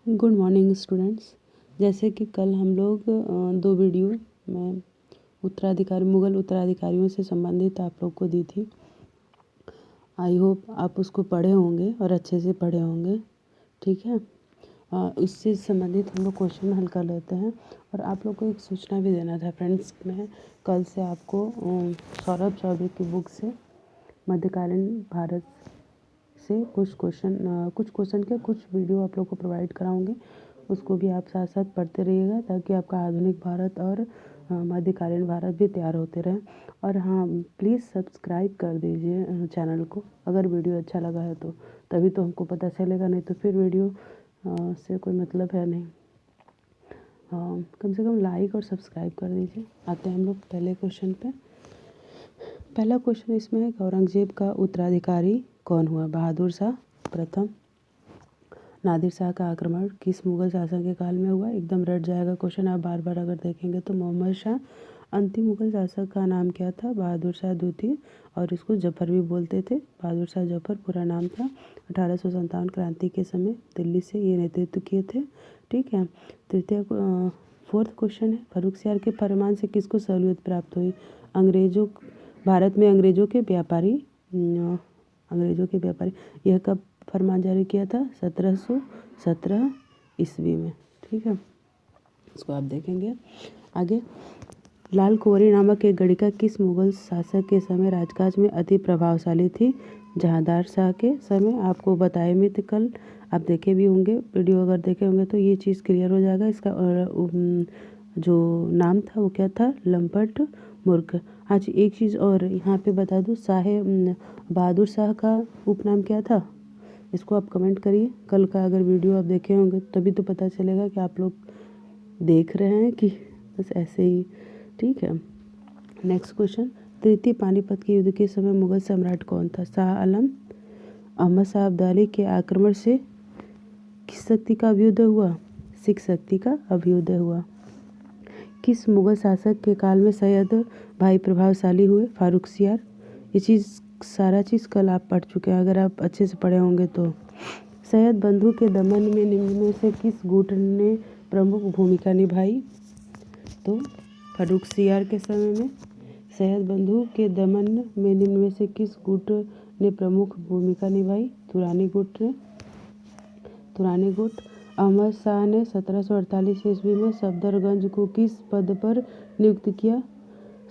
Good morning students. जैसे कि कल हम लोग दो वीडियो में मुगल उत्तराधिकारियों से संबंधित आप लोग को दी थी। आई होप आप उसको पढ़े होंगे और अच्छे से पढ़े होंगे। ठीक है, इससे संबंधित हम लोग क्वेश्चन हल कर लेते हैं। और आप लोग को एक सूचना भी देना था फ्रेंड्स, मैं कल से आपको सौरभ चौधरी की बुक से मध्यकालीन भारत से कुछ क्वेश्चन के कुछ वीडियो आप लोग को प्रोवाइड कराऊंगी। उसको भी आप साथ साथ पढ़ते रहिएगा ताकि आपका आधुनिक भारत और मध्यकालीन भारत भी तैयार होते रहें। और हाँ, प्लीज़ सब्सक्राइब कर दीजिए चैनल को अगर वीडियो अच्छा लगा है तो, तभी तो हमको पता चलेगा, नहीं तो फिर वीडियो से कोई मतलब है नहीं। कम से कम लाइक और सब्सक्राइब कर दीजिए। आते हैं हम लोग पहले क्वेश्चन पे। पहला क्वेश्चन इसमें है, औरंगजेब का उत्तराधिकारी कौन हुआ? बहादुर शाह प्रथम। नादिर शाह का आक्रमण किस मुगल शासक के काल में हुआ? एकदम रट जाएगा क्वेश्चन, आप बार बार अगर देखेंगे तो। मोहम्मद शाह। अंतिम मुगल शासक का नाम क्या था? बहादुर शाह द्वितीय, और इसको जफर भी बोलते थे। बहादुर शाह जफर पूरा नाम था। 1857 क्रांति के समय दिल्ली से ये नेतृत्व किए थे। ठीक है। फोर्थ क्वेश्चन है, फर्रुखसियार के फरमान से किसको सहूलियत प्राप्त हुई? भारत में अंग्रेजों के व्यापारी यह कब फरमान जारी किया था? 1717 ईस्वी में। ठीक है, इसको आप देखेंगे आगे। लाल कुंवरी नामक एक गणिका किस मुगल शासक के समय राजकाज में अति प्रभावशाली थी? जहांदार शाह के समय। आपको बताए में थे कल, आप देखे भी होंगे, वीडियो अगर देखे होंगे तो ये चीज़ क्लियर हो जाएगा। इसका जो नाम था वो क्या था? लंपट मूर्ख। आज एक चीज़ और यहाँ पे बता दूँ, बहादुर शाह का उपनाम क्या था? इसको आप कमेंट करिए। कल का अगर वीडियो आप देखे होंगे तभी तो पता चलेगा कि आप लोग देख रहे हैं कि बस ऐसे ही। ठीक है, नेक्स्ट क्वेश्चन। तृतीय पानीपत के युद्ध के समय मुगल सम्राट कौन था? शाह आलम। अहमद शाह अब्दाली के आक्रमण से किस शक्ति का अभ्युदय हुआ? सिख शक्ति का अभ्युदय हुआ। किस मुगल शासक के काल में सैयद भाई प्रभावशाली हुए? फारुखसियार। ये सारा चीज़ कल आप पढ़ चुके हैं अगर आप अच्छे से पढ़े होंगे तो। सैयद बंधु के दमन में निम्न में से किस गुट ने प्रमुख भूमिका निभाई? तो फारुखसियार के समय में सैयद बंधु के दमन में निम्न में से किस गुट ने प्रमुख भूमिका निभाई? तुरानी गुट। अहमद शाह ने 1748 ईस्वी में सफदरगंज को किस पद पर नियुक्त किया?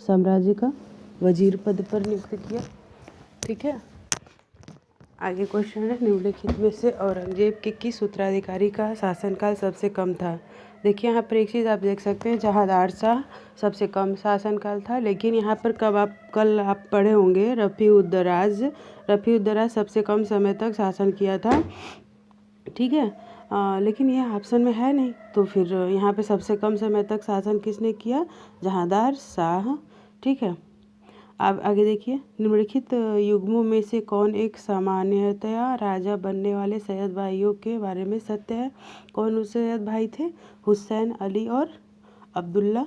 साम्राज्य का वजीर पद पर नियुक्त किया। ठीक है, आगे क्वेश्चन है, निम्नलिखित में से औरंगजेब के किस उत्तराधिकारी का शासनकाल सबसे कम था? देखिए यहाँ पर एक चीज़ आप देख सकते हैं, जहांदार शाह सबसे कम शासनकाल था, लेकिन यहाँ पर कल आप पढ़े होंगे रफ़ी-उद-दराज सबसे कम समय तक शासन किया था। ठीक है, लेकिन यह ऑप्शन में है नहीं, तो फिर यहाँ पे सबसे कम समय तक शासन किसने किया? जहांदार शाह। ठीक है, अब आगे देखिए, निम्नलिखित युग्मों में से कौन एक सामान्यतया राजा बनने वाले सैयद भाइयों के बारे में सत्य है? कौन उस सैयद भाई थे? हुसैन, अली और अब्दुल्ला।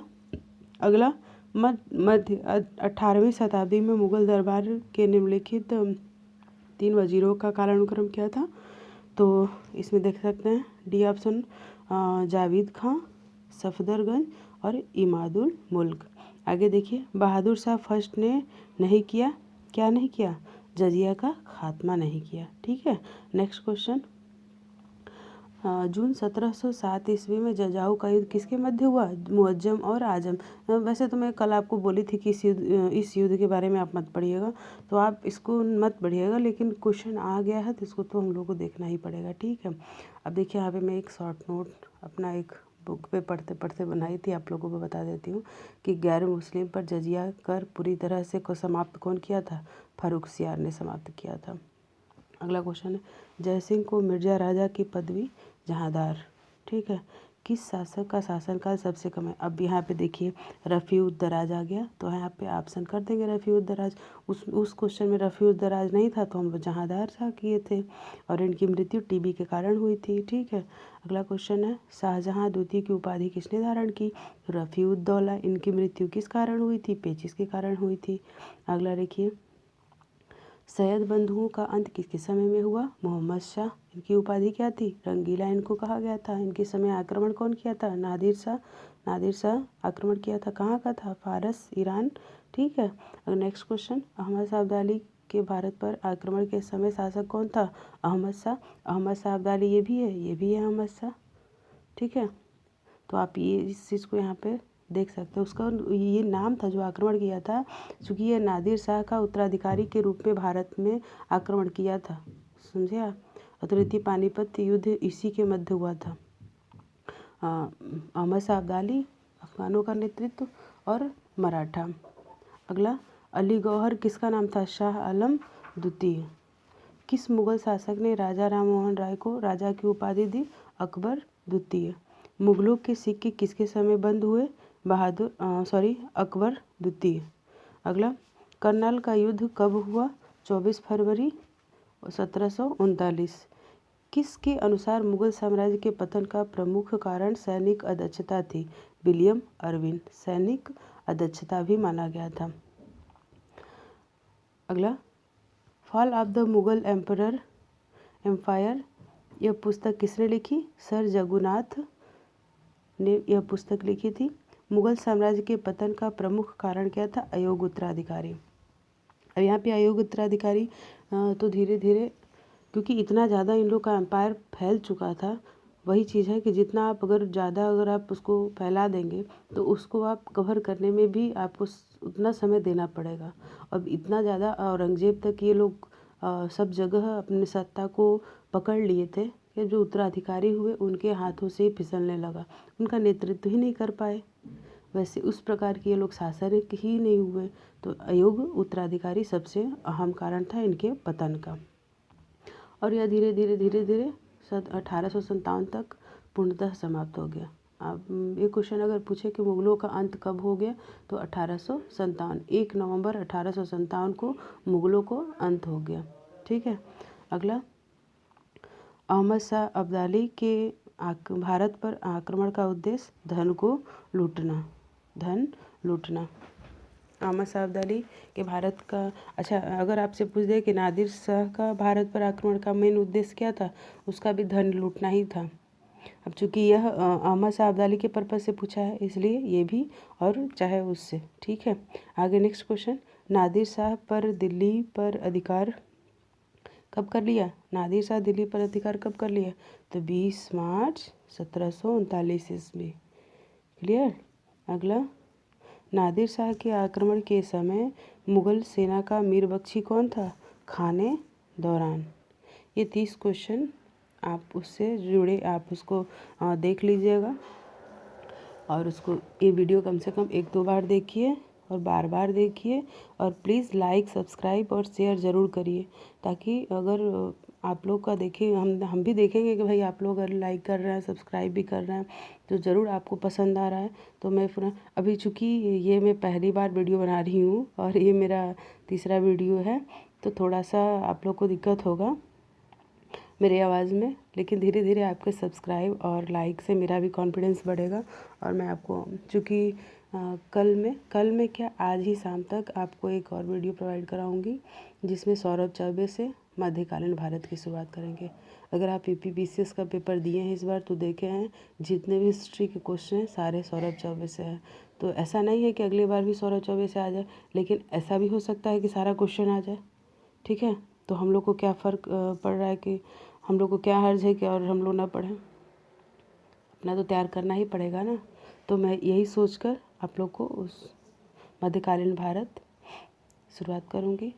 अगला, मध्य 18वीं शताब्दी में मुगल दरबार के निम्नलिखित 3 वजीरों का कालानुक्रम क्या था? तो इसमें देख सकते हैं डी ऑप्शन, जावेद खां, सफदरगंज और इमादुल मुल्क। आगे देखिए, बहादुर शाह फर्स्ट ने क्या नहीं किया? जजिया का खात्मा नहीं किया। ठीक है, नेक्स्ट क्वेश्चन। जून 1707 ईस्वी में जजाऊ का युद्ध किसके मध्य हुआ? मुअज्जम और आजम। वैसे तो मैं कल आपको बोली थी कि इस युद्ध के बारे में आप मत पढ़िएगा, तो आप इसको मत पढ़िएगा, लेकिन क्वेश्चन आ गया है तो इसको तो हम लोग को देखना ही पड़ेगा। ठीक है, अब देखिए यहाँ पे मैं एक शॉर्ट नोट अपना एक बुक पे पढ़ते पढ़ते बनाई थी, आप लोगों को बता देती हूँ कि गैर मुस्लिम पर जजिया कर पूरी तरह से समाप्त कौन किया था? फारुखसियार ने समाप्त किया था। अगला क्वेश्चन है, जयसिंह को मिर्जा राजा की पदवी जहांदार। ठीक है, किस शासक का शासनकाल सबसे कम है? अब यहाँ पे देखिए रफ़ी-उद-दराज आ गया, तो यहाँ पे ऑप्शन कर देंगे रफ़ी-उद-दराज। उस क्वेश्चन में रफ़ी-उद-दराज नहीं था तो हम जहांदार शाह किए थे, और इनकी मृत्यु टीबी के कारण हुई थी। ठीक है, अगला क्वेश्चन है, शाहजहां द्वितीय की उपाधि किसने धारण की? रफ़ी-उद-दौला। इनकी मृत्यु किस कारण हुई थी? पेचिश के कारण हुई थी। अगला देखिए, सैयद बंधुओं का अंत किसके समय में हुआ? मोहम्मद शाह। इनकी उपाधि क्या थी? रंगीला इनको कहा गया था। इनके समय आक्रमण कौन किया था? नादिर शाह। नादिर शाह आक्रमण किया था। कहाँ का था? फारस, ईरान। ठीक है। अब नेक्स्ट क्वेश्चन, अहमद शाह अब्दाली के भारत पर आक्रमण के समय शासक कौन था? अहमद शाह। अहमद शाह अब्दाली ये भी है अहमद शाह। ठीक है, तो आप ये इस चीज़ को यहाँ पे देख सकते हो। उसका ये नाम था जो आक्रमण किया था, क्योंकि ये नादिर शाह का उत्तराधिकारी के रूप में भारत में आक्रमण किया था। समझे आप? और तृतीय पानीपत युद्ध इसी के मध्य हुआ था। अहमद शाह अब्दाली, अफगानों का नेतृत्व और मराठा। अगला, अली गौहर किसका नाम था? शाह आलम द्वितीय। किस मुगल शासक ने राजा राममोहन राय को राजा की उपाधि दी? अकबर द्वितीय। मुगलों के सिक्के किसके समय बंद हुए? अकबर द्वितीय। अगला, करनाल का युद्ध कब हुआ? 24 फरवरी 1739। किसके अनुसार मुगल साम्राज्य के पतन का प्रमुख कारण सैनिक अदक्षता थी? William Irvine. सैनिक अदक्षता भी माना गया था। अगला, fall of the Mughal empire, यह पुस्तक किसने लिखी? सर जगुनाथ ने यह पुस्तक लिखी थी। मुगल साम्राज्य के पतन का प्रमुख कारण क्या था? अयोग्य उत्तराधिकारी। अब यहाँ पे अयोग्य उत्तराधिकारी तो धीरे धीरे, क्योंकि इतना ज़्यादा इन लोग का एम्पायर फैल चुका था, वही चीज़ है कि जितना आप अगर आप उसको फैला देंगे तो उसको आप कवर करने में भी आपको उतना समय देना पड़ेगा। अब इतना ज़्यादा औरंगजेब तक ये लोग सब जगह अपनी सत्ता को पकड़ लिए थे कि जो उत्तराधिकारी हुए उनके हाथों से ही फिसलने लगा, उनका नेतृत्व ही नहीं कर पाए। वैसे उस प्रकार के ये लोग शासक ही नहीं हुए, तो अयोग्य उत्तराधिकारी सबसे अहम कारण था इनके पतन का। और यह धीरे धीरे 1857 तक पूर्णतः समाप्त हो गया। अब ये क्वेश्चन अगर पूछे कि मुगलों का अंत कब हो गया, तो 1857, 1 नवंबर 1857 को मुगलों को अंत हो गया। ठीक है। अगला, अहमद शाह अब्दाली के भारत पर आक्रमण का उद्देश्य धन लूटना। अहमद शाह अब्दाली के भारत का, अच्छा अगर आपसे पूछ दे कि नादिर शाह का भारत पर आक्रमण का मेन उद्देश्य क्या था, उसका भी धन लूटना ही था। अब चूंकि यह अहमद शाह अब्दाली के पर्पज़ से पूछा है, इसलिए ये भी और चाहे उससे। ठीक है। आगे नेक्स्ट क्वेश्चन, नादिर शाह पर दिल्ली पर अधिकार कब कर लिया? नादिर शाह दिल्ली पर अधिकार कब कर लिया? तो 20 मार्च 1739 ईस्वी। क्लियर। अगला, नादिर शाह के आक्रमण के समय मुगल सेना का मीर बख्शी कौन था? खाने दौरान। ये 30 क्वेश्चन आप उससे जुड़े, आप उसको देख लीजिएगा, और उसको ये वीडियो कम से कम 1-2 बार देखिए और बार बार देखिए, और प्लीज़ लाइक, सब्सक्राइब और शेयर ज़रूर करिए, ताकि अगर आप लोग का देखिए, हम भी देखेंगे कि भाई आप लोग अगर लाइक कर रहे हैं, सब्सक्राइब भी कर रहे हैं, तो ज़रूर आपको पसंद आ रहा है। तो मैं अभी चूँकि ये मैं पहली बार वीडियो बना रही हूँ और ये मेरा तीसरा वीडियो है, तो थोड़ा सा आप लोग को दिक्कत होगा मेरी आवाज़ में, लेकिन धीरे धीरे आपके सब्सक्राइब और लाइक से मेरा भी कॉन्फिडेंस बढ़ेगा। और मैं आपको चूँकि कल में क्या, आज ही शाम तक आपको एक और वीडियो प्रोवाइड कराऊंगी, जिसमें सौरभ चौबे से मध्यकालीन भारत की शुरुआत करेंगे। अगर आप यूपीपीसीएस का पेपर दिए हैं इस बार, तो देखे हैं जितने भी हिस्ट्री के क्वेश्चन हैं सारे सौरभ चौबे से हैं। तो ऐसा नहीं है कि अगली बार भी सौरभ चौबे से आ जाए, लेकिन ऐसा भी हो सकता है कि सारा क्वेश्चन आ जाए। ठीक है। तो हम लोग को क्या फ़र्क पड़ रहा है, कि हम लोग को क्या हर्ज है कि और हम लोग ना पढ़ें? अपना तो तैयार करना ही पड़ेगा ना। तो मैं यही सोचकर आप लोग को उस मध्यकालीन भारत शुरुआत करूँगी।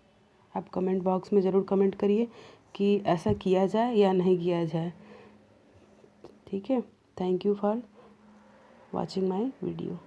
आप कमेंट बॉक्स में ज़रूर कमेंट करिए कि ऐसा किया जाए या नहीं किया जाए। ठीक है। Thank you for watching my video.